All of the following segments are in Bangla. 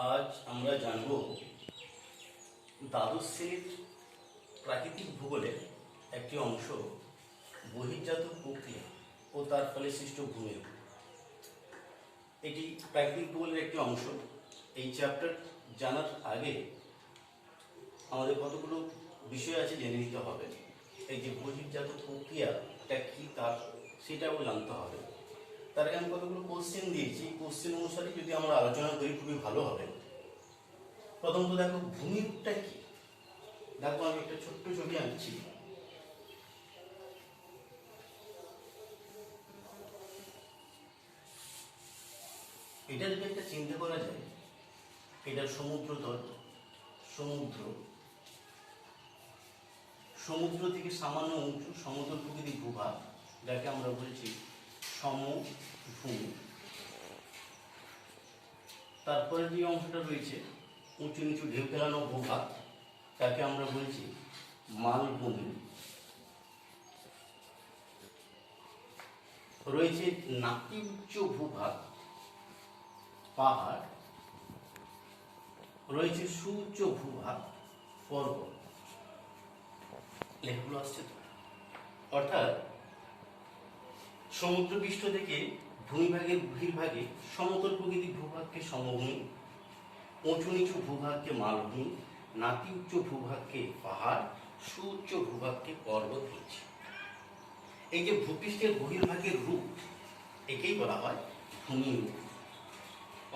আজ আমরা জানব দ্বাদশ শ্রেণীর প্রাকৃতিক ভূগোলের একটি অংশ বহির্জাত প্রক্রিয়া ও তার ফলে সৃষ্ট ভূমিরূপ। এটি প্রাকৃতিক ভূগোলের একটি অংশ। এই চ্যাপ্টার জানার আগে আমাদের কতগুলো বিষয় আছে জেনে নিতে হবে। এই যে বহির্জাত প্রক্রিয়াটা কি সেটাও জানতে হবে। তার আগে আমি কতগুলো কোশ্চেন দিয়েছি, কোশ্চেন অনুসারে যদি আমরা আলোচনা করি খুবই ভালো হবে। প্রথমত দেখো ভূমিরূপটা কি। দেখো আমি একটা ছোট্ট ছবি আঁকছি। এটা যদি একটা চিন্তা করা যায়, এটা সমুদ্র তল, সমুদ্র থেকে সামান্য উঁচু সমতল প্রকৃতির ভূভাগ, যাকে আমরা বলছি সমভূমি। তারপরে যে অংশটা রয়েছে উঁচু নিচু ঢেউ খেলানো ভূভাগ, তাকে আমরা বলছি মালভূমি। রয়েছে নাতি উচ্চ ভূভাগ, পাহাড়। রয়েছে সুউচ্চ ভূভাগ, পর্বত। লেখগুলো আসছে তো। অর্থাৎ সমুদ্রপৃষ্ঠ থেকে ভূমিভাগের বহির্ভাগে সমতল প্রকৃতির ভূভাগকে সমভূমি, উঁচু নিচু ভূভাগকে মালভূমি, নাতি উচ্চ ভূভাগকে পাহাড়, সুউচ্চ ভূভাগকে পর্বত বলছে। এই যে ভূপৃষ্ঠের বহির্ভাগের রূপ, একেই বলা হয় ভূমিরূপ।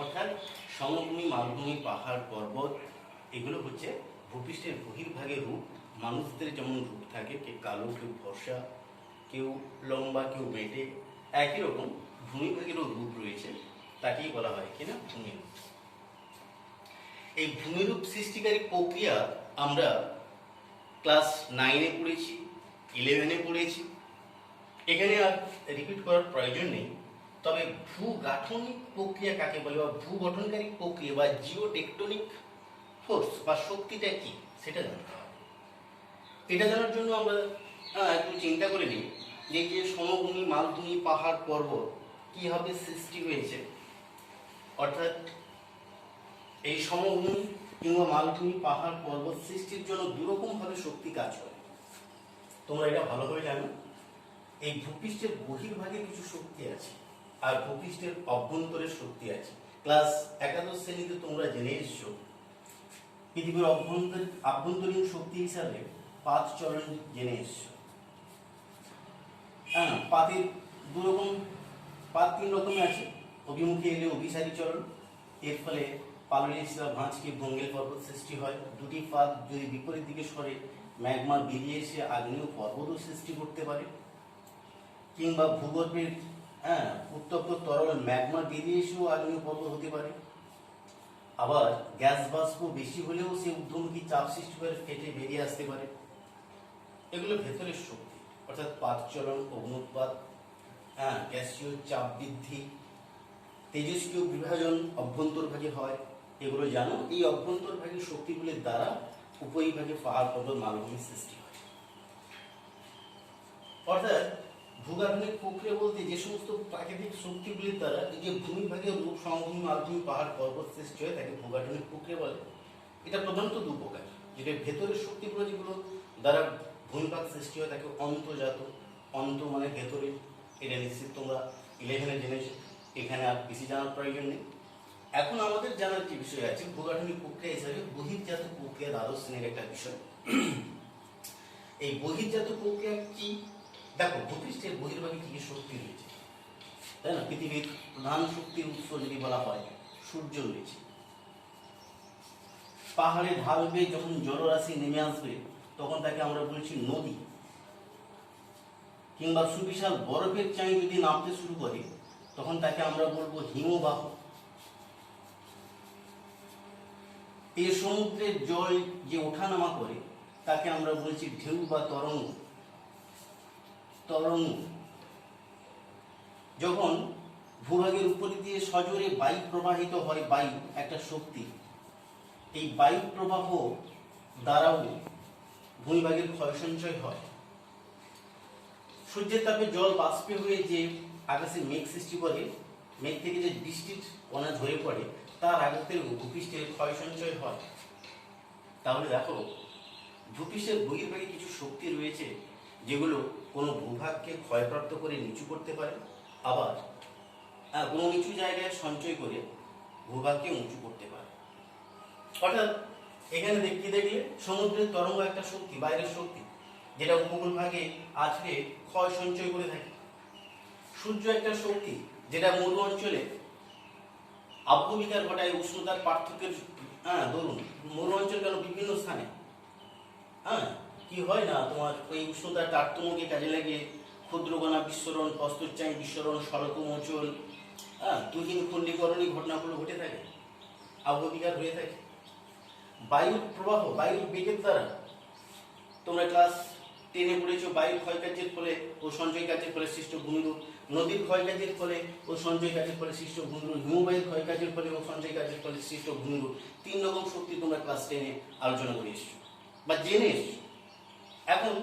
অর্থাৎ সমভূমি, মালভূমি, পাহাড়, পর্বত এগুলো হচ্ছে ভূপৃষ্ঠের বহির্ভাগের রূপ। মানুষদের যেমন রূপ থাকে, কেউ কালো, কেউ ফর্সা, কেউ লম্বা, কেউ বেটে, একই রকম ভূমিভাগেরও রূপ রয়েছে, তাকেই বলা হয় কিনা ভূমিরূপ। এই ভূমিরূপ সৃষ্টিকারী প্রক্রিয়া আমরা ক্লাস 9-এ পড়েছি, 11-এ পড়েছি। এখানে আর রিপিট করার প্রয়োজন নেই। তবে ভূগাঠনিক প্রক্রিয়া কাকে বলে বা ভূগঠনকারী প্রক্রিয়া বা জিওটেকটনিক ফোর্স বা শক্তিটা কি সেটা জানতে হবে। এটা জানার জন্য আমরা একটু চিন্তা করে নিই যে সমভূমি, মালভূমি, পাহাড়, পর্বত কিভাবে সৃষ্টি হয়েছে। অর্থাৎ এই সমভূমি কিংবা মালভূমি, পাহাড়, পর্বত সৃষ্টির জন্য দুরকমভাবে শক্তি কাজ করে। তোমরা এটা ভালোভাবে জানো। এই ভূপৃষ্ঠের বহির্ভাগে কিছু শক্তি আছে আর ভূপৃষ্ঠের অভ্যন্তরের শক্তি আছে। ক্লাস 11 শ্রেণীতে তোমরা জেনে এসছো পৃথিবীর আভ্যন্তরীণ শক্তি হিসাবে পাত চলন জেনে এসছো। পাতের পাত 3 রকমের আছে। অভিমুখে এলে অভিসারী চলন, এর ফলে পাললিক শিলা ভাঁজকে ভঙ্গের পর্বত সৃষ্টি হয়। দুটি পাত যদি বিপরীত দিকে সরে ম্যাগমা বেরিয়ে এসে আগ্নেয় পর্বতও সৃষ্টি করতে পারে। কিংবা ভূগর্ভের উত্তপ্ত তরল ম্যাগমা বেরিয়ে এসেও আগ্নেয় পর্বত হতে পারে। আবার গ্যাস বাষ্প বেশি হলেও সে ঊর্ধ্বমুখী চাপ সৃষ্টি করে ফেটে বেরিয়ে আসতে পারে। এগুলো ভেতরের শক্তি। অর্থাৎ পাত চলন, অগ্নুৎপাত, গ্যাসীয় চাপ বৃদ্ধি, তেজস্ক্রিয় বিভাজন অভ্যন্তরভাগে হয়। এগুলো জানো। এই অভ্যন্তরভাগের শক্তিগুলির দ্বারা উপরিভাগে পাহাড়, পর্বত, মালভূমি সৃষ্টি হয়। অর্থাৎ ভূগাঠনিক প্রক্রিয়া বলতে যে সমস্ত প্রাকৃতিক শক্তিগুলির দ্বারা এই যে ভূমিভাগের রূপ, সমভূমি, মালভূমি, পাহাড়, পর্বত সৃষ্টি হয় তাকে ভূগাঠনিক প্রক্রিয়া বলে। এটা প্রধানত 2 প্রকার। যেটা ভেতরের শক্তিগুলো যেগুলো দ্বারা ভূমিভাগ সৃষ্টি হয় তাকে অন্তর্জাত। অন্ত মানে ভেতরে। এটা নিশ্চিত তোমরা 11-এ জেনেছো, এখানে আর বেশি জানার প্রয়োজন নেই। এখন আমাদের জানার যে বিষয় আছে ভূগাঠনিক প্রক্রিয়া হিসাবে বহির্জাত প্রক্রিয়া, দ্বাদশ শ্রেণীর একটা বিষয়। এই বহির্জাত প্রক্রিয়া কি? দেখো ভূপৃষ্ঠের বহির্ভাগে কি শক্তি রয়েছে, তাই না? পৃথিবীর প্রধান শক্তির উৎস যদি বলা হয় সূর্য রয়েছে। পাহাড়ে ঢাল বেয়ে যখন জলরাশি নেমে আসবে তখন তাকে আমরা বলছি নদী। কিংবা সুবিশাল বরফের চাই যদি নামতে শুরু করে তখন তাকে আমরা বলবো হিমবাহ। এই সমুদ্রের জল যে ওঠানামা করে তাকে আমরা বলছি ঢেউ বা তরঙ্গ। যখন ভূভাগের উপরে দিয়ে সজোরে বায়ু প্রবাহিত হয়, বায়ু একটা শক্তি, এই বায়ু প্রবাহ দ্বারাও ভূমিভাগের ক্ষয় সঞ্চয় হয়। সূর্যের তাপে জল বাষ্পে হয়ে যে আকাশে মেঘ সৃষ্টি করে, মেঘ থেকে যে বৃষ্টির কণা ঝরে পড়ে তার আঘাতে ভূপৃষ্ঠের ক্ষয় সঞ্চয় হয়। তাহলে দেখো, ভূপৃষ্ঠের বহির্ভাগে কিছু শক্তি রয়েছে যেগুলো কোনো ভূভাগকে ক্ষয়প্রাপ্ত করে নিচু করতে পারে, আবার কোনো নিচু জায়গায় সঞ্চয় করে ভূভাগকে উঁচু করতে পারে। অর্থাৎ এখানে দেখলে সমুদ্রের তরঙ্গ একটা শক্তি, বাইরের শক্তি, যেটা উপকূল ভাগে আছড়ে ক্ষয় সঞ্চয় করে থাকে। সূর্য একটা শক্তি, যেটা মরু অঞ্চলে আবহবিকার ঘটায় উষ্ণতার পার্থক্যের ধরুন মরু অঞ্চল কেন বিভিন্ন স্থানে কি হয় না, তোমার ওই উষ্ণতার তারতম্যকে কাজে লাগিয়ে ক্ষুদ্রকণা বিস্ফোরণ, প্রস্তরচায়ী বিস্ফোরণ, সড়কমোচন, তুহিন খণ্ডীকরণী ঘটনাগুলো ঘটে থাকে, আবহবিকার হয়ে থাকে। বায়ুর প্রবাহ, বায়ুর বেগের দ্বারা, তোমরা ক্লাস 10-এ পড়েছো, বায়ুর ক্ষয়কার্যের ফলে ও সঞ্চয় কার্যের ফলে সৃষ্ট ভূমিরূপ, নদীর ক্ষয়কার্যের ফলে ও সঞ্চয় কার্যের ফলে সৃষ্ট ভূমিরূপ, হিমবাহের ক্ষয়কার্যের ফলে ও সঞ্চয় কার্যের ফলে সৃষ্ট ভূমিরূপ। 3 রকম শক্তি তোমরা ক্লাস 10-এ আলোচনা করে এসছো বা জেনে এসছো। এখন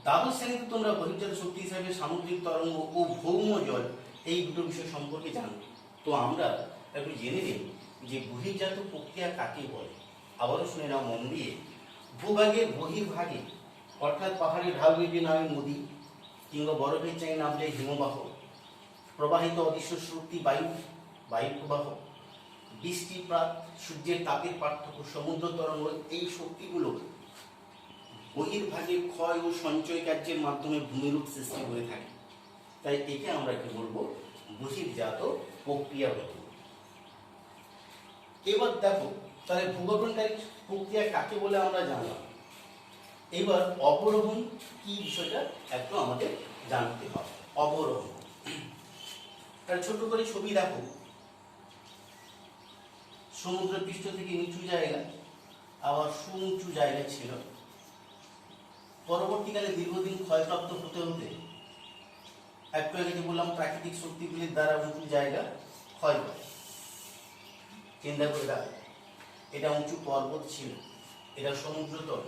দ্বাদশ শ্রেণীতে তোমরা বহির্জাত শক্তি হিসাবে সামুদ্রিক তরঙ্গ ও ভৌম জল, এই দুটো বিষয় সম্পর্কে জানবে। তো আমরা একটু জেনে নিই যে বহির্জাত প্রক্রিয়া কাকে বলে। আবারও শুনে নাও মন দিয়ে। ভূভাগের বহির্ভাগে, অর্থাৎ পাহাড়ি ঢাল বেয়ে নামে নদী কিংবা বরফের চাই নামলে হিমবাহ, প্রবাহিত অদৃশ্য শক্তি বায়ু প্রবাহ, বৃষ্টিপাত, সূর্যের তাপের পার্থক্য, সমুদ্র তরঙ্গ, এই শক্তিগুলো বহির্ভাগে ক্ষয় ও সঞ্চয় কার্যের মাধ্যমে ভূমিরূপ সৃষ্টি করে থাকে। তাই একে আমরা কি বলবো? বহির্জাত প্রক্রিয়া বলবো। এবার দেখো, তাহলে ভূগঠনকারী প্রক্রিয়া কাকে বলে আমরা জানলাম। এবার অবরোহণ কি বিষয়টা একটু আমাদের জানতে হবে। অবরোহণ, তার ছোট করে ছবি দেখো। সমুদ্র পৃষ্ঠ থেকে নিচু জায়গা, আবার সুউঁচু জায়গা ছিল। পরবর্তীকালে দীর্ঘদিন ক্ষয়প্রাপ্ত হতে হতে, একটু আগে যে বললাম প্রাকৃতিক শক্তিগুলির দ্বারা উঁচু জায়গা ক্ষয় হয়। চিন্তা করে দেখো, এটা উঁচু পর্বত ছিল, এটা সমুদ্রতল,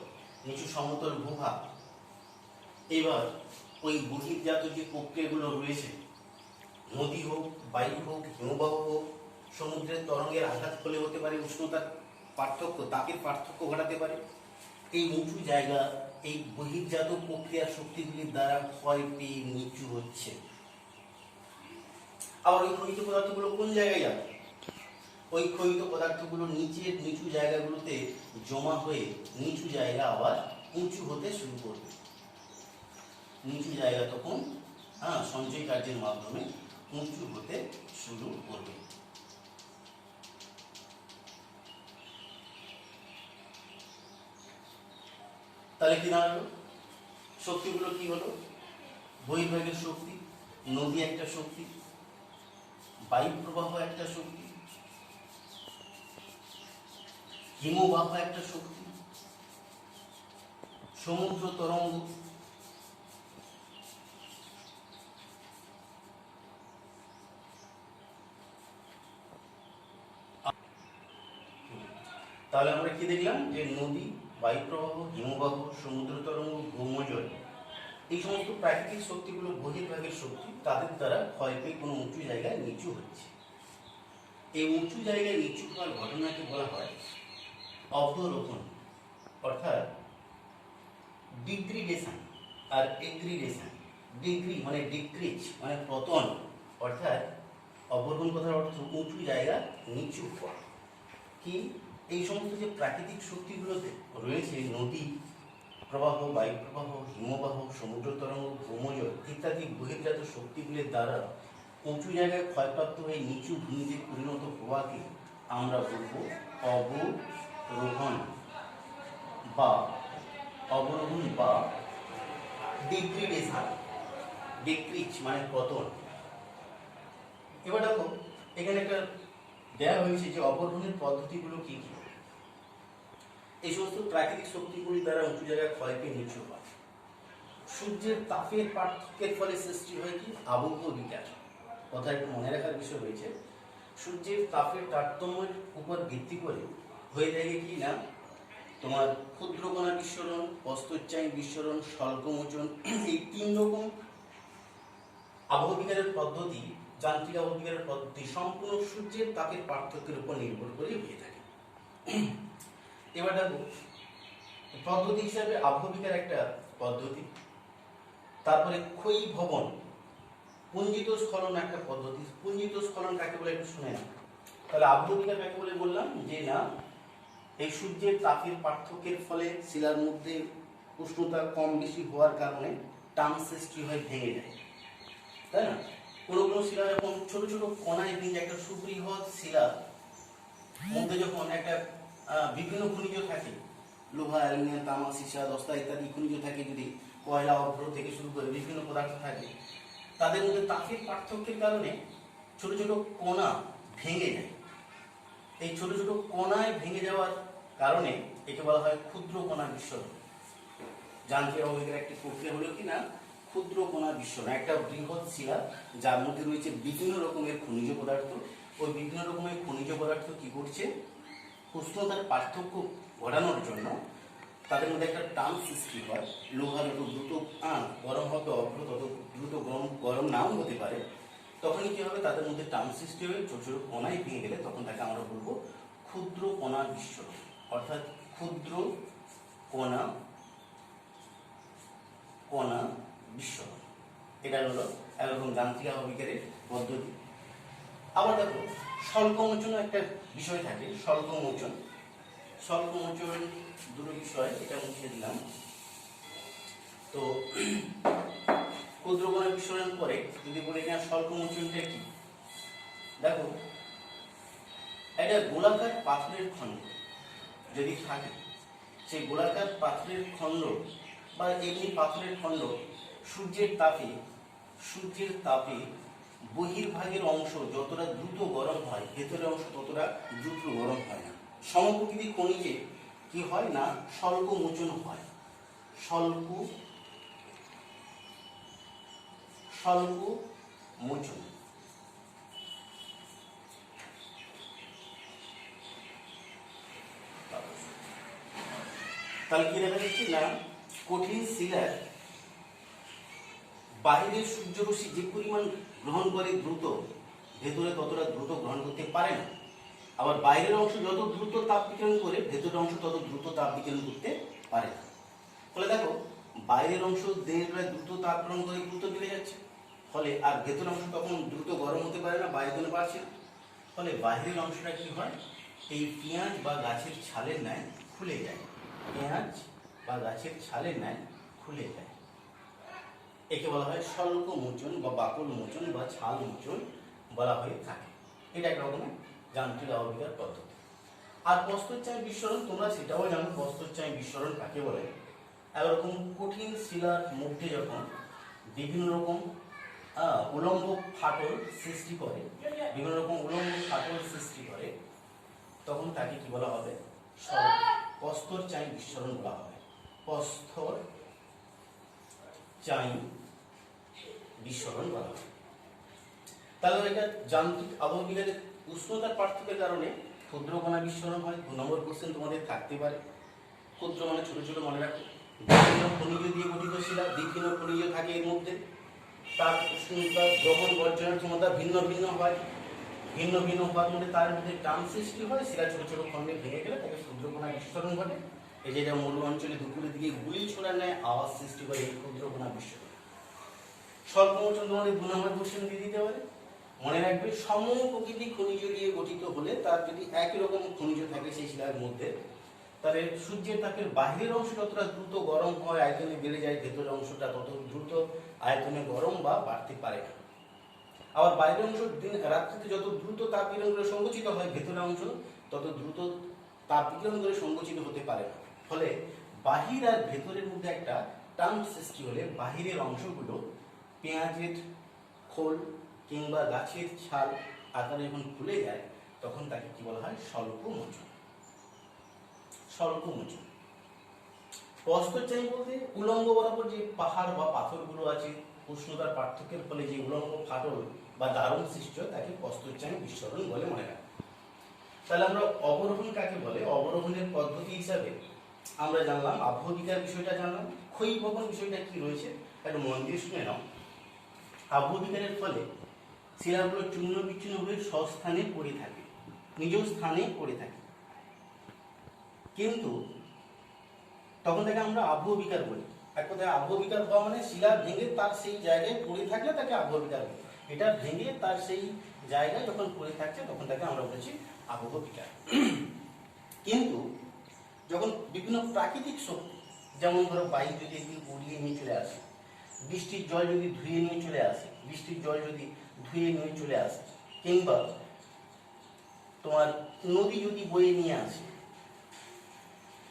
নিচু সমতল ভূভাগ। এবার ওই বহির্জাত যে প্রক্রিয়াগুলো রয়েছে, নদী হোক, বায়ু হোক, হিমবাহ হোক, সমুদ্রের তরঙ্গের আঘাত ফলে হতে পারে উষ্ণতার পার্থক্য, তাপের পার্থক্য ঘটাতে পারে। এই উঁচু জায়গা এই বহির্জাত প্রক্রিয়ার শক্তিগুলির দ্বারা ক্ষয় পেয়ে নিচু হচ্ছে। আবার ওই খনিজ পদার্থগুলো কোন জায়গায় যাবে? ওই ক্ষয়িত পদার্থগুলো নিচের নিচু জায়গাগুলোতে জমা হয়ে নিচু জায়গা আবার উঁচু হতে শুরু করবে। নিচু জায়গা তখন সঞ্চয় কার্যের মাধ্যমে উঁচু হতে শুরু করবে। তাহলে কি দাঁড়ালো? শক্তিগুলো কি হলো? বহির্ভাগের শক্তি, নদী একটা শক্তি, বায়ু প্রবাহ একটা শক্তি, হিমবাহ একটা শক্তি, সমুদ্র তরঙ্গ, তাহলে আমরা কি দেখলাম? যে নদী, বায়ু প্রবাহ, হিমবাহ, সমুদ্র তরঙ্গ, ভৌমজল, এই সমস্ত প্রাকৃতিক শক্তিগুলো বহির্ভাগের শক্তি, তাদের দ্বারা ক্ষয় পেয়ে কোনো উঁচু জায়গায় নিচু হচ্ছে। এই উঁচু জায়গায় নিচু হওয়ার ঘটনাকে বলা হয় অবরোহণ, অর্থাৎ ডিগ্রিডেশন আর এগ্রিডেশন। ডিগ্রি মানে ডিক্রিজ মানে পতন, অর্থাৎ অবরোহণ কথার অর্থ উঁচু জায়গা নিচু হওয়া। কি এই সমস্ত যে প্রাকৃতিক শক্তিগুলোতে রয়েছে, নদী প্রবাহ, বায়ু প্রবাহ, হিমবাহ, সমুদ্র তরঙ্গ, ভৌমজল ইত্যাদি বহির্জাত শক্তিগুলির দ্বারা উঁচু জায়গায় ক্ষয়প্রাপ্ত হয়ে নিচু ভূমিতে পরিণত হওয়াকে আমরা বলব অবরোহণ বা ডিগ্রিডেশন। ডিক্রিজ মানে পতন। এবার দেখো, এখানে একটা দেওয়া হয়েছে যে অবরোহণের পদ্ধতিগুলো কি কি। এই সমস্ত প্রাকৃতিক শক্তিগুলি দ্বারা উঁচু জায়গায় ক্ষয় পেয়ে নিচু হয়। সূর্যের তাপের পার্থক্যের ফলে সৃষ্টি হয় কি? আবহবিকার। কথা একটু মনে রাখার বিষয় রয়েছে। সূর্যের তাপের তারতম্যের উপর ভিত্তি করে হয়ে থাকে কি না, তোমার ক্ষুদ্রকণা বিস্ফোরণ, প্রস্তরচায়ী বিস্ফোরণ, স্বল্পমোচন, এই 3 রকম আবহবিজ্ঞানের পদ্ধতি, যান্ত্রিক আবহবিজ্ঞানের পদ্ধতি সম্পূর্ণ সূর্যের তাপের পার্থক্যের উপর নির্ভর করে হয়ে থাকে। এবার দেখো পদ্ধতি হিসাবে আবহবিজ্ঞান একটা পদ্ধতি, তারপরে ক্ষয়ীভবন পুঞ্জিত স্খলন একটা পদ্ধতি। পুঞ্জিত স্খলন কাকে বলে একটু শুনে না। তাহলে আবহবিজ্ঞান কাকে বলে বললাম যে না, এই সূর্যের তাপের পার্থক্যের ফলে শিলার মধ্যে উষ্ণতা কম বেশি হওয়ার কারণে টান সৃষ্টি হয়, ভেঙে যায়, তাই না? কোনো কোনো শিলা যখন ছোট ছোট কণায় ভেঙে, একটা সুবৃহৎ শিলার মধ্যে যখন একটা বিভিন্ন খনিজ থাকে, লোহা, অ্যালুমিনিয়াম, তামা, সীসা, দস্তা ইত্যাদি খনিজ থাকে, যদি কয়লা, অভ্র থেকে শুরু করে বিভিন্ন পদার্থ থাকে, তাদের মধ্যে তাপের পার্থক্যের কারণে ছোট ছোট কণা ভেঙে যায়। এই ছোট ছোট কণায় ভেঙে যাওয়ার কারণে একে বলা হয় ক্ষুদ্র কণা বিস্ফোরণ। যান্ত্রিক আবহবিজ্ঞানের একটি প্রক্রিয়া হলো কি না, ক্ষুদ্র কণা বিস্ফোরণ। একটা বৃহৎ শিলা যার মধ্যে রয়েছে বিভিন্ন রকমের খনিজ পদার্থ, ওই বিভিন্ন রকমের খনিজ পদার্থ কি করছে, উষ্ণতার পার্থক্য ঘটানোর জন্য তাদের মধ্যে একটা টান সৃষ্টি হয়। লোহা যত দ্রুত গরম হবে, অভ্র তত দ্রুত গরম নাও হতে পারে, তখনই কি হবে, তাদের মধ্যে টান সৃষ্টি হয়ে ছোট ছোট কণায় ভেঙে গেলে তখন তাকে আমরা বলবো ক্ষুদ্র কণা বিস্ফোরণ, অর্থাৎ ক্ষুদ্র কণা বিস্ফোরণ। এটা হলো একরকম যান্ত্রিক আবহবিজ্ঞানের পদ্ধতি। আবার দেখো স্বল্পমোচন একটা বিষয় থাকে, স্বল্পমোচন। স্বল্পমোচন দুটো বিষয়, এটা মুছে দিলাম। তো ক্ষুদ্র কণা বিস্ফোরণ পরে যদি বলি না স্বল্পমোচনটা কি, দেখো একটা গোলাকার পাথরের খণ্ড যদি থাকে, সেই গোলাকার পাথরের খণ্ড বা এমনি পাথরের খণ্ড সূর্যের তাপে বহির্ভাগের অংশ যতটা দ্রুত গরম হয়, ভেতরের অংশ ততটা দ্রুত গরম হয় না। সমপ্রকৃতি খনিজে কি হয় না, স্বল্পমোচন হয়। স্বল্পমোচন। তাহলে কি দেখা যাচ্ছে না, কঠিন শিলার বাহিরের সূর্যরশ্মি যে পরিমাণ গ্রহণ করে দ্রুত, ভেতরে ততটা দ্রুত গ্রহণ করতে পারে না। আবার বাইরের অংশ যত দ্রুত তাপ বিকিরণ করে, ভেতরের অংশ তত দ্রুত তাপ বিকিরণ করতে পারে না। ফলে দেখো বাইরের অংশ দিনের বেলায় দ্রুত তাপ গ্রহণ করে দ্রুত বেড়ে যাচ্ছে, ফলে আর ভেতরের অংশ তখন দ্রুত গরম হতে পারে না, বাইরে জন্য পারছে না। ফলে বাইরের অংশটা কি হয়, এই পেঁয়াজ বা গাছের ছালের ন্যায় খুলে যায়। পেঁয়াজ বা গাছের ছালের ন্যায় খুলে যায়। একে বলা হয় স্বল্পমোচন বা বাকল মোচন বা ছাল মোচন বলা হয়ে থাকে। এটা এক রকমের যান্ত্রিক আবহবিজ্ঞান পদ্ধতি। আর প্রস্তরচায়ী বিস্ফোরণ, তোমরা সেটাও জানো প্রস্তরচায়ী বিস্ফোরণ কাকে বলে। একরকম কঠিন শিলার মধ্যে যখন বিভিন্ন রকম উলম্ব ফাটল সৃষ্টি করে, তখন তাকে কি বলা হবে, প্রস্তরচায়ী বিস্ফোরণ বলা হবে। প্রস্তরচায়ী বিস্ফোরণ বলা হয়। তাহলে এটা যান্ত্রিক আবহবিজ্ঞানের উষ্ণতার পার্থক্যের কারণে ক্ষুদ্র কণা বিস্ফোরণ হয়। 2 নম্বর কোশ্চেন তোমাদের থাকতে পারে। ক্ষুদ্র মানে ছোট ছোট, মনে রাখো। বিভিন্ন খনিজ দিয়ে গঠিত শিলা, বিভিন্ন খনিজ থাকে এর মধ্যে, তার উষ্ণতা গ্রহণ বর্জনের ক্ষমতা ভিন্ন ভিন্ন হয়। ভিন্ন ভিন্ন হওয়ার মধ্যে তার মধ্যে টান সৃষ্টি হয়, শিলা ছোট ছোট খণ্ডে ভেঙে গেলে তাকে ক্ষুদ্র কণা বিস্ফোরণ ঘটে। এই যেটা মরু অঞ্চলে দুপুরের দিকে গুলি ছোড়ার ন্যায় আওয়াজ সৃষ্টি করে, এই ক্ষুদ্র কণা বিস্ফোরণ। স্বল্পমোচন তোমাদের 2 নম্বর কোশ্চেন দিয়ে দিতে পারে। মনে রাখবে সমপ্রকৃতি খনিজ দিয়ে গঠিত হলে, তার যদি একই রকম খনিজ থাকে সেই শিলার মধ্যে, তাহলে সূর্যের তাপের বাহিরের অংশ যতটা দ্রুত গরম হয়, আয়তনে বেড়ে যায়, ভেতরের অংশটা তত দ্রুত আয়তনে গরম বা বাড়তে পারে না। আবার বাইরের অংশ রাত্রিতে যত দ্রুত তাপ বিকিরণ করে সংকুচিত হয়, ভেতরের অংশ তত দ্রুত তাপ বিকিরণ করে সংকুচিত হতে পারে না। ফলে বাহির আর ভেতরের মধ্যে একটা টান সৃষ্টি হলে বাহিরের অংশগুলো পেঁয়াজের খোল কিংবা গাছের ছাল আকারে যখন খুলে যায়, তখন তাকে কি বলা হয়, স্বল্পমোচন। প্রস্তরচায়ী বলতে উলম্ব বরাবর যে পাহাড় বা পাথরগুলো আছে, উষ্ণতার পার্থক্যের ফলে যে উলম্ব ফাটল বা দারুণ সৃষ্টি হয়, তাকে প্রস্তরচায়ী বিস্ফোরণ বলে, মনে রাখবে। তাহলে আমরা অবরোহণ কাকে বলে, অবরোহণের পদ্ধতি হিসাবে আমরা জানলাম, আবহবিজ্ঞান বিষয়টা জানলাম, ক্ষয়ীভবন বিষয়টা কি রয়েছে একটু মন দিয়ে শুনে নাও। আবহবিকারের ফলে শিলাগুলো চূর্ণ বিচ্ছিন্ন হয়ে স্বস্থানে পড়ে থাকে, নিজ স্থানে পড়ে থাকে, কিন্তু তখন থেকে আমরা আবহবিকার বলি। এক কথায় আবহবিকার হওয়া মানে শিলা ভেঙে তার সেই জায়গায় পড়ে থাকলে তাকে আবহবিকার বলি। এটা ভেঙে তার সেই জায়গায় যখন পড়ে থাকছে তখন তাকে আমরা বলছি আবহবিকার। কিন্তু যখন বিভিন্ন প্রাকৃতিক শক্তি, যেমন ধরো বায়ু যদি একদিন উড়িয়ে নিয়ে চলে আসে, বৃষ্টির জল যদি ধুয়ে নিয়ে চলে আসে, বৃষ্টির জল যদি ধুয়ে নিয়ে চলে আসে, কিংবা তোমার নদী যদি বয়ে নিয়ে আসে,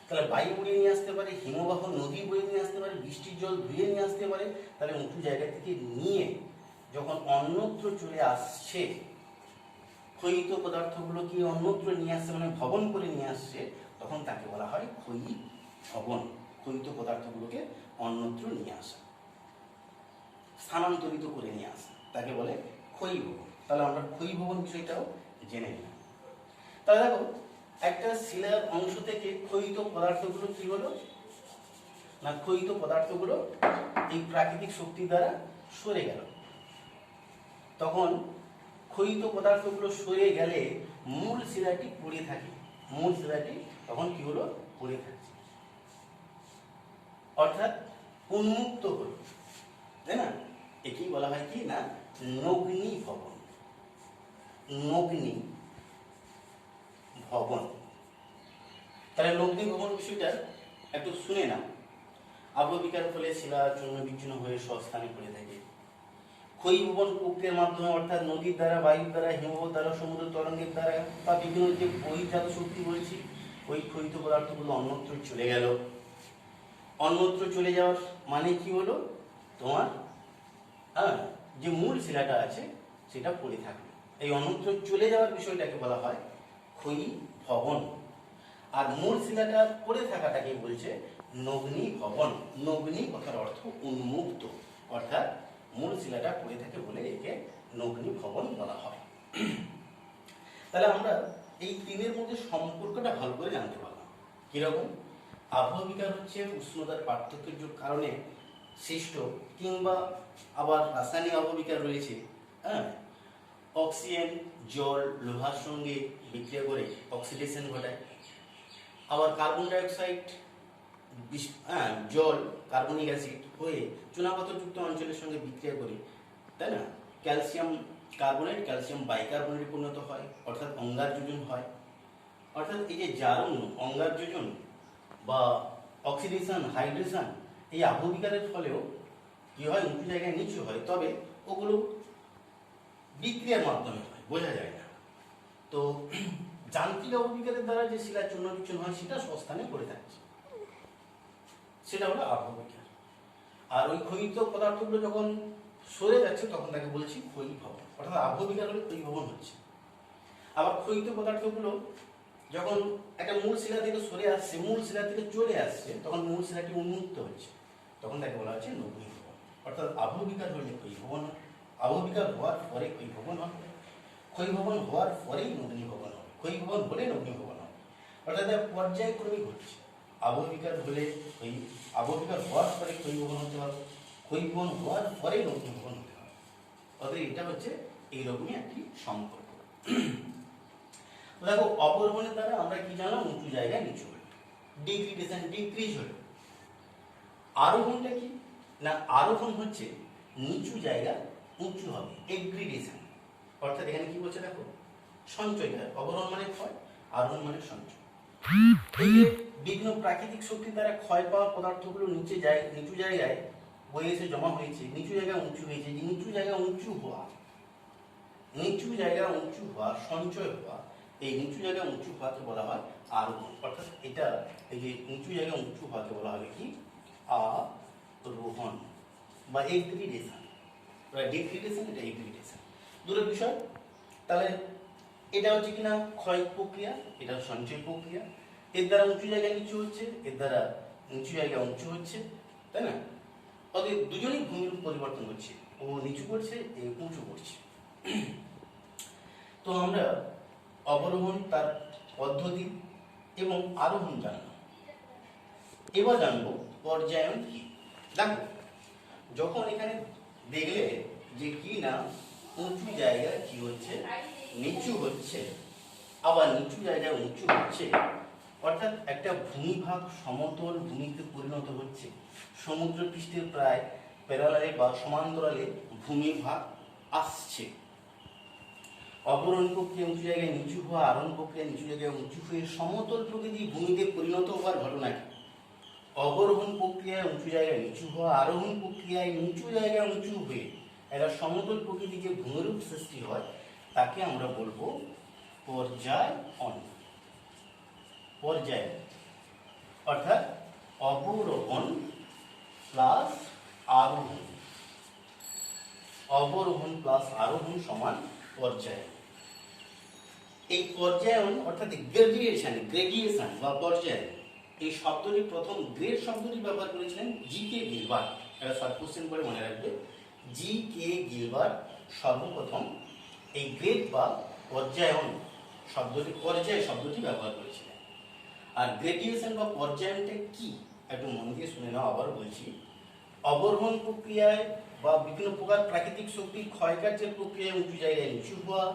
তাহলে বায়ু উড়িয়ে নিয়ে আসতে পারে, হিমবাহ নদী বয়ে নিয়ে আসতে পারে, বৃষ্টির জল ধুয়ে নিয়ে আসতে পারে। তাহলে উঁচু জায়গা থেকে নিয়ে যখন অন্যত্র চলে আসছে, ক্ষয়িত পদার্থগুলোকে অন্যত্র নিয়ে আসছে মানে ভবন করে নিয়ে আসছে, তখন তাকে বলা হয় ক্ষয়ী ভবন। ক্ষয়িত পদার্থগুলোকে অন্যত্র নিয়ে আসা, স্থানান্তরিত করে নিয়ে আসা, তাকে বলে ক্ষয়ী ভবন। তাহলে আমরা ক্ষয়ী ভবন বিষয়টাও জেনে নিলাম। তাহলে দেখো, একটা শিলার অংশ থেকে ক্ষয়িত পদার্থগুলো কি হলো না, ক্ষয়িত পদার্থগুলো এই প্রাকৃতিক শক্তি দ্বারা সরে গেল। তখন ক্ষয়িত পদার্থগুলো সরে গেলে মূল শিলাটি পড়ে থাকে, মূল শিলাটি তখন কি হলো, পড়ে থাকছে, অর্থাৎ উন্মুক্ত হলো, তাই না? একেই বলা হয় কি না, নগ্নি ভবন। নগ্নি ভবন। তাহলে নগ্নি ভবন বিষয়টা একটু শুনে না। আবহবিকার ফলে শিলা চূর্ণ বিচ্ছিন্ন হয়ে স্বস্থানে পড়ে থাকে। ক্ষয়ী ভবন প্রক্রিয়ার মাধ্যমে, অর্থাৎ নদীর দ্বারা, বায়ুর দ্বারা, হিমবাহ দ্বারা, সমুদ্র তরঙ্গের দ্বারা বা বিভিন্ন যে বহির্জাত শক্তি বলছি, ওই ক্ষয়িত পদার্থগুলো অন্যত্র চলে গেল। অন্যত্র চলে যাওয়ার মানে কি হলো, তোমার যে মূল শিলাটা আছে সেটা পড়ে থাকবে। এই অন্যত্র চলে যাওয়ার বিষয়টাকে বলা হয় ক্ষয়ী ভবন। আর মূল শিলাটা পড়ে থাকাটাকে বলছে নগ্নি ভবন। নগ্নি কথার অর্থ উন্মুক্ত, অর্থাৎ মূল শিলাটা পড়ে থাকে বলে একে নগ্নি ভবন বলা হয়। তাহলে আমরা এই তিনের মধ্যে সম্পর্কটা ভালো করে জানতে পারলাম। কিরকম? আবহবিকার হচ্ছে উষ্ণতার পার্থক্যের কারণে সৃষ্ট, কিংবা আবার রাসায়নিক আবহবিকার রয়েছে। অক্সিজেন জল লোহার সঙ্গে বিক্রিয়া করে অক্সিডেশন ঘটায়। আবার কার্বন ডাইঅক্সাইড জল কার্বনিক অ্যাসিড হয়ে চুনাপাথরযুক্ত অঞ্চলের সঙ্গে বিক্রিয়া করে, তাই না, ক্যালসিয়াম কার্বনেট ক্যালসিয়াম বাইকার্বনেটে পরিণত হয়, অর্থাৎ অঙ্গার যোজন হয়। অর্থাৎ এই যে জারণ, অঙ্গার যোজন বা অক্সিডেশন, হাইড্রেশন, এই আবহবিকারের ফলেও কি হয়, উঁচু জায়গায় নিচু হয়, তবে ওগুলো বিক্রিয়ার মাধ্যমে হয়, বোঝা যায় না। তো যান্ত্রিক আবহবিকারের দ্বারা যে শিলা চূর্ণ বিচ্ছিন্ন হয় সেটা স্বস্থানে পড়ে থাকছে, সেটা হলো আবহবিকার। আর ওই ক্ষয়িত পদার্থগুলো যখন সরে যাচ্ছে তখন তাকে বলছি ক্ষয়ী ভবন, অর্থাৎ আবহবিকার হলে ক্ষয়ী ভবন হচ্ছে। আবার ক্ষয়িত পদার্থগুলো যখন একটা মূল শিলা থেকে সরে আসছে, মূল শিলা থেকে চলে আসছে, তখন মূল শিলাটি উন্মুক্ত হচ্ছে, তখন তাকে বলা হচ্ছে নগ্নি ভবন। অর্থাৎ আবহবিকার হলে ক্ষয়ী ভবন হয়, আবহবিকার হওয়ার পরে ক্ষয়ী ভবন হয়, ক্ষয়ী ভবন হওয়ার পরেই নগ্নি ভবন হয়, ক্ষয়ী ভবন হলে নগ্নি ভবন হয়। অর্থাৎ পর্যায়ক্রমিক হচ্ছে। আবহবিকার হলে আবহবিকার হওয়ার পরে ক্ষয়ী ভবন হতে হবে, ক্ষয়ী ভবন হওয়ার পরে নগ্নি ভবন হতে হবে। অর্থাৎ এটা হচ্ছে এইরকমই একটি সম্পর্ক। দেখো, অবরোহণের দ্বারা আমরা কি জানলাম, উঁচু জায়গায় নিচু হলো, ডিগ্রিডেশন ডিক্রিজ হলো। আরোহণটা কি না, আরোহণ হচ্ছে নিচু জায়গা উঁচু হবে, এগ্রিডেশন। অর্থাৎ এখানে কি বলছে দেখো, সঞ্চয় হয়। অবরোহণ মানে ক্ষয়, আরোহণ মানে সঞ্চয়। এই যে বিভিন্ন প্রাকৃতিক শক্তির দ্বারা ক্ষয় পাওয়া পদার্থগুলো নিচু জায়গায় বয়ে এসে জমা হয়েছে, নিচু জায়গায় উঁচু হয়েছে। যে নিচু জায়গায় উঁচু হওয়া, নিচু জায়গায় উঁচু হওয়া, সঞ্চয় হওয়া, এই নিচু জায়গায় উঁচু হওয়াকে বলা হয় আরোহণ। অর্থাৎ এটা, এই যে নিচু জায়গায় উঁচু হওয়াকে বলা হবে কি, আরোহণ বা এগ্রিডেশন। ডিগ্রিডেশন, এটা এগ্রিডেশন, দুটো বিষয়। তাহলে এটা হচ্ছে কিনা ক্ষয় প্রক্রিয়া, এটা সঞ্চয় প্রক্রিয়া। এর দ্বারা উঁচু জায়গায় নিচু হচ্ছে, এর দ্বারা নিচু জায়গায় উঁচু হচ্ছে, তাই না? অতএব দুজনেই ভূমির পরিবর্তন হচ্ছে, ও নিচু করছে, এ উঁচু করছে। তো আমরা অবরোহণ, তার পদ্ধতি এবং আরোহণ জানলাম। এবার জানবো পর্যায়ন কি। দেখো, যখন এখানে দেখলে যে কি না উঁচু জায়গায় কি হচ্ছে, নিচু হচ্ছে, আবার নিচু জায়গায় উঁচু হচ্ছে, অর্থাৎ একটা ভূমিভাগ সমতল ভূমিতে পরিণত হচ্ছে। সমুদ্র পৃষ্ঠের প্রায় প্যারালালে বা সমান্তরালে ভূমিভাগ আসছে। অবরোহণ প্রক্রিয়া উঁচু জায়গায় নিচু হওয়া, আরোহণ প্রক্রিয়া নিচু জায়গায় উঁচু হয়ে সমতল প্রকৃতি ভূমিতে পরিণত হওয়ার ঘটনাকে অবরোহণ প্রক্রিয়ায় উঁচু জায়গায় নিচু হওয়া, আরোহণ প্রক্রিয়ায় নিচু জায়গায় উঁচু হয়ে একটা সমতল প্রকৃতি যে ভূমিরূপ সৃষ্টি হয় তাকে আমরা বলবো পর্যায়ন। পর্যায় অর্থাৎ অবরোহণ প্লাস আরোহণ, অবরোহণ প্লাস আরোহণ সমান পর্যায়। এই পর্যায়ন অর্থাৎ গ্রেডিয়েশন বা পর্যায়, এই শব্দটি প্রথম গ্রেড শব্দটি ব্যবহার করেছিলেন জি.কে. গিলবার্ট। এটা শর্ট কোশ্চেন করে মনে রাখবে। জি.কে. গিলবার্ট সর্বপ্রথম এই গ্রেড বা পর্যায়ন শব্দটি, পর্যায় শব্দটি ব্যবহার করেছিলেন। আর গ্রেডিয়েশন বা পর্যায়নটা কি একটু মন দিয়ে শুনে নাও, আবার বলছি। অবরোহণ প্রক্রিয়ায় বা বিভিন্ন প্রকার প্রাকৃতিক শক্তির ক্ষয়কার্যের প্রক্রিয়ায় উঁচু জায়গায় নিচু হওয়া,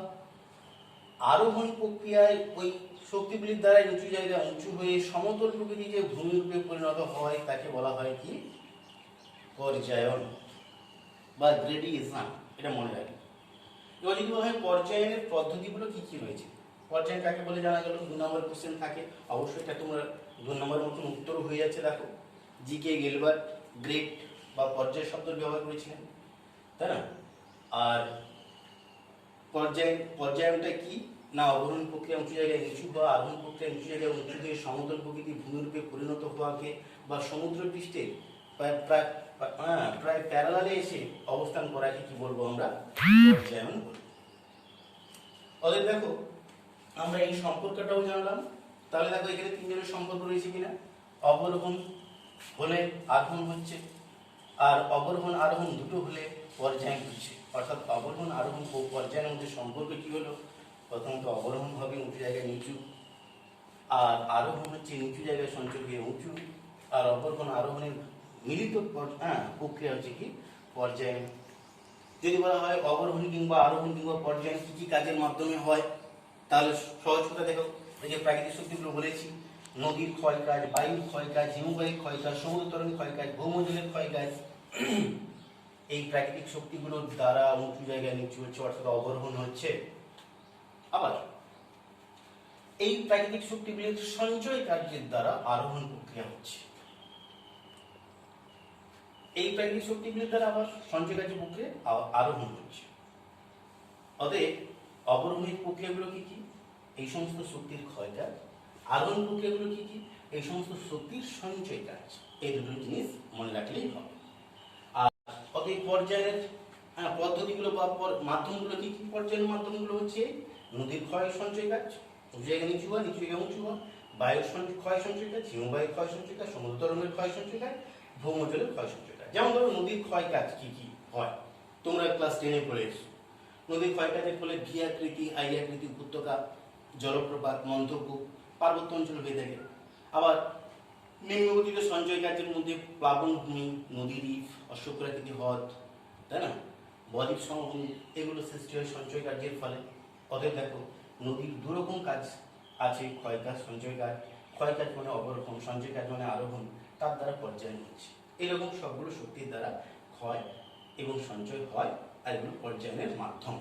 আরোহণ প্রক্রিয়ায় ওই শক্তিগুলির দ্বারা উঁচু জায়গায় উঁচু হয়ে সমতল প্রকৃতি যে ভূমিরূপে পরিণত হয় তাকে বলা হয় কি পর্যায়ন বা গ্রেডিয়েশন। এটা মনে রাখবে। এবার যদি বলা হয় পর্যায়নের পদ্ধতিগুলো কি কি রয়েছে, পর্যায়ন কাকে বলে জানা গেল, 2 নম্বর কোশ্চেন থাকে, অবশ্যই এটা তোমরা 2 নম্বরের মতন উত্তর হয়ে যাচ্ছে। দেখো জি.কে. গিলবার্ট গ্রেড বা পর্যায় শব্দ ব্যবহার করেছিলেন, তাই না? আর পর্যায়নটা কি না অবরোহণ প্রক্রিয়া উঁচু জায়গায় নিচু হওয়া, আরোহণ প্রক্রিয়া নিচু জায়গায় উঁচু হয়ে সমতল প্রকৃতি ভূমিরূপে পরিণত হওয়াকে বা সমুদ্র পৃষ্ঠে প্রায় প্যারালালে এসে অবস্থান করাকে কি বলবো আমরা পর্যায়ন বলবো। অতএব দেখো আমরা এই সম্পর্কটাও জানলাম। তাহলে দেখো এখানে 3 জনের সম্পর্ক রয়েছে কিনা, অবরোহণ হলে আরোহণ হচ্ছে, আর অবরোহণ আরোহণ দুটো হলে পর্যায়ন হচ্ছে। অর্থাৎ অবরোহণ আরোহণ ও পর্যায়ের মধ্যে সম্পর্ক কি হলো, প্রথমত অবরোহণ হবে উঁচু জায়গায় নিচু, আর আরোহণ হচ্ছে নিচু জায়গায় সঞ্চয় হয়ে উঁচু, আর অবরোহণ আরোহণের মিলিত প্রক্রিয়া হচ্ছে কি পর্যায়ন। যদি বলা হয় অবরোহণ কিংবা আরোহণ কিংবা পর্যায়ন কি কি কাজের মাধ্যমে হয়, তাহলে সহজ কথা দেখো, এই যে প্রাকৃতিক শক্তিগুলো বলেছি, নদীর ক্ষয় কাজ, বায়ুর ক্ষয় কাজ, হিমবাহের ক্ষয় কাজ, সমুদ্র তরণের ক্ষয় কাজ, ভৌমজলের ক্ষয় কাজ, এই প্রাকৃতিক শক্তিগুলোর দ্বারা উঁচু জায়গায় নিচু হচ্ছে, অর্থাৎ অবরোহণ হচ্ছে। আবার এই প্রাকৃতিক শক্তিগুলির সঞ্চয় কার্যের দ্বারা আরোহণ প্রক্রিয়া হচ্ছে। এই প্রাকৃতিক শক্তিগুলির দ্বারা আবার সঞ্চয় কার্য প্রক্রিয়া আরোহণ হচ্ছে। অতএব অবরোহণের প্রক্রিয়াগুলো কি কি, এই সমস্ত শক্তির ক্ষয় কাজ। আরোহণ প্রক্রিয়াগুলো কি কি, এই সমস্ত শক্তির সঞ্চয় কাজ। এই দুটো জিনিস মনে রাখলেই হবে। আর অতএব পর্যায়ের পদ্ধতিগুলো বা মাধ্যমগুলো কি কি, পর্যায়ের মাধ্যমগুলো হচ্ছে নদীর ক্ষয় সঞ্চয় কাজ, উঁচু জায়গায় নিচু হওয়া, নিচু জায়গায় উঁচু হওয়া, বায়ুর ক্ষয় সঞ্চয় কাজ, হিমবাহের ক্ষয় সঞ্চয় কাজ, সমুদ্র তরঙ্গের ক্ষয় সঞ্চয় কাজ, ভৌমজলের ক্ষয় সঞ্চয় কাজ। যেমন ধরো নদীর ক্ষয় কাজ কি কি হয়, তোমরা ক্লাস 10-এ পড়ে এসো। নদীর ক্ষয় কাজের ফলে ভি আকৃতি, আই আকৃতি উপত্যকা, জলপ্রপাত, মন্থকূপ, পার্বত্য অঞ্চল হয়ে থাকে। আবার নিম্নগতিতে সঞ্চয় কার্যের মধ্যে প্লাবনভূমি, নদী দ্বীপ, অশ্বপ্রাকৃতি হ্রদ, তাই না, বদ্বীপ সমভূমি, এগুলো সৃষ্টি হয় সঞ্চয় কার্যের ফলে। অতএব দেখো নদীর দুরকম কাজ আছে, ক্ষয় কাজ, সঞ্চয় কাজ। ক্ষয় কাজ মানে অবরোহণ, সঞ্চয় কাজ মানে আরোহণ, তার দ্বারা পর্যায়ন হচ্ছে। এরকম সবগুলো শক্তির দ্বারা ক্ষয় এবং সঞ্চয় হয়, আর এগুলো পর্যায়নের মাধ্যম।